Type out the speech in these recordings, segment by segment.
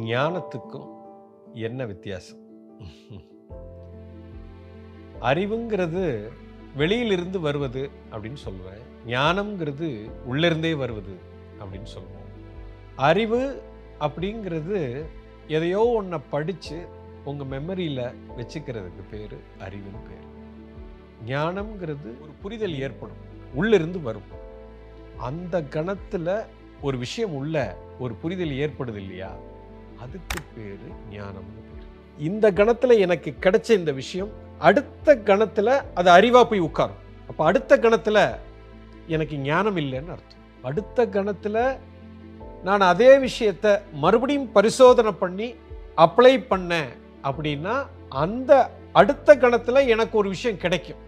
ஞானத்துக்கும் என்ன வித்தியாசம்? அறிவுங்கிறது வெளியிலிருந்து வருவது அப்படின்னு சொல்லுவேன். ஞானம்ங்கிறது உள்ளிருந்தே வருவது அப்படின்னு சொல்லுவோம். அறிவு அப்படிங்கிறது எதையோ ஒன்றை படித்து உங்கள் மெமரியில் வச்சுக்கிறதுக்கு பேர் அறிவுன்னு பேர். ஞானம்ங்கிறது ஒரு புரிதல் ஏற்படும், உள்ளிருந்து வரும். அந்த கணத்தில் ஒரு விஷயம் உள்ள ஒரு புரிதல் ஏற்படுது இல்லையா, அதுக்கு பேரு ஞானம்னு பேர். இந்த கணத்துல எனக்கு கிடைச்ச இந்த விஷயம் அடுத்த கணத்துல அது அறிவா போய் உட்காரும். அப்ப அடுத்த கணத்துல எனக்கு ஞானம் இல்லைன்னு அர்த்தம். அடுத்த கணத்துல நான் அதே விஷயத்தை மறுபடியும் பரிசோதனை பண்ணி அப்ளை பண்ணேன் அப்படின்னா அந்த அடுத்த கணத்துல எனக்கு ஒரு விஷயம் கிடைக்கும்,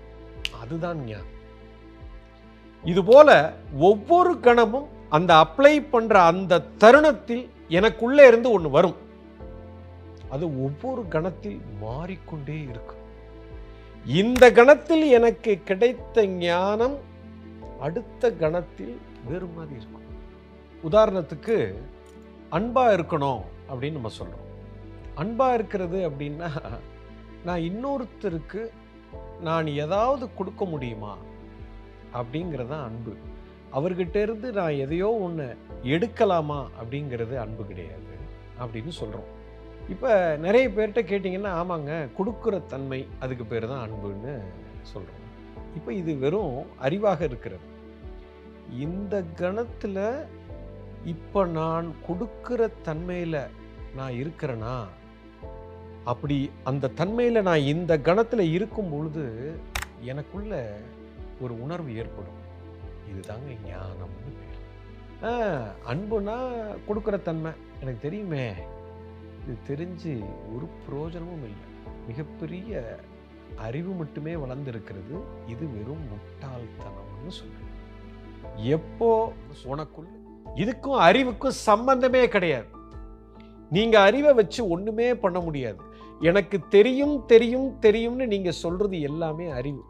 அதுதான் ஞானம். இது போல ஒவ்வொரு கணமும் அந்த அப்ளை பண்ற அந்த தருணத்தில் எனக்குள்ளே இருந்து ஒன்று வரும். அது ஒவ்வொரு கணத்தில் மாறிக்கொண்டே இருக்கும். இந்த கணத்தில் எனக்கு கிடைத்த ஞானம் அடுத்த கணத்தில் வேறு மாதிரி இருக்கும். உதாரணத்துக்கு அன்பா இருக்கணும் அப்படின்னு நம்ம சொல்றோம். அன்பா இருக்கிறது அப்படின்னா நான் இன்னொருத்தருக்கு நான் ஏதாவது கொடுக்க முடியுமா அப்படிங்கிறது அன்பு. அவர்கிட்ட இருந்து நான் எதையோ ஒன்று எடுக்கலாமா அப்படிங்கிறது அன்பு கிடையாது அப்படின்னு சொல்கிறோம். இப்போ நிறைய பேர்கிட்ட கேட்டிங்கன்னா ஆமாங்க கொடுக்குற தன்மை அதுக்கு பேர் தான் அன்புன்னு சொல்கிறோம். இப்போ இது வெறும் அறிவாக இருக்கிறது. இந்த கணத்தில் இப்போ நான் கொடுக்குற தன்மையில் நான் இருக்கிறேனா, அப்படி அந்த தன்மையில் நான் இந்த கணத்தில் இருக்கும் பொழுது எனக்குள்ள ஒரு உணர்வு ஏற்படும். இதுதாங்க ஞானம்னு பேர். அன்புனா கொடுக்குற தன்மை எனக்கு தெரியுமே, இது தெரிஞ்சு ஒரு பிரயோஜனமும் இல்லை, மிகப்பெரிய அறிவு மட்டுமே வளர்ந்துருக்கிறது, இது வெறும் முட்டாள்தனம்னு சொல்றேன். எப்போ உனக்குள்ள இதுக்கும் அறிவுக்கும் சம்பந்தமே கிடையாது. நீங்க அறிவை வச்சு ஒண்ணுமே பண்ண முடியாது. எனக்கு தெரியும் தெரியும் தெரியும்னு நீங்க சொல்றது எல்லாமே அறிவு.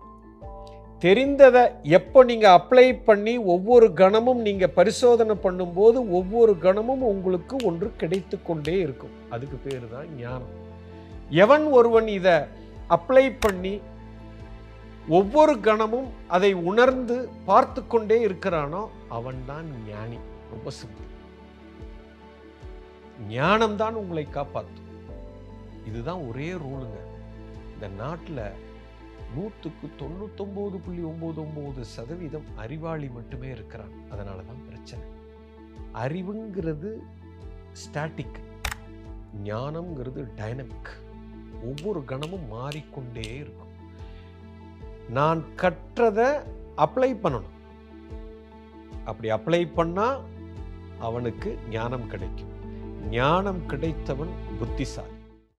தெரிந்ததை எப்போ நீங்க அப்ளை பண்ணி ஒவ்வொரு கணமும் நீங்க பரிசோதனை பண்ணும்போது ஒவ்வொரு கணமும் உங்களுக்கு ஒன்று கிடைத்து கொண்டே இருக்கும். அதுக்கு பேரு தான் ஞானம். எவன் ஒருவன் இதை அப்ளை பண்ணி ஒவ்வொரு கணமும் அதை உணர்ந்து பார்த்து கொண்டே இருக்கிறானோ அவன்தான் ஞானி. ரொம்ப சிம்பிள். ஞானம் தான் உங்களை காப்பாற்றும். இதுதான் ஒரே ரூலுங்க. இந்த நாட்டில் 99.99% அறிவாளி மட்டுமே இருக்கிறான். அதனால தான் பிரச்சனை. அறிவுங்கிறது ஸ்டாட்டிக், ஞானம்ங்கிறது டைனமிக். ஒவ்வொரு கணமும் மாறிக்கொண்டே இருக்கும். நான் கற்றதை அப்ளை பண்ணணும். அப்படி அப்ளை பண்ணா அவனுக்கு ஞானம் கிடைக்கும். ஞானம் கிடைத்தவன் புத்திசாலி.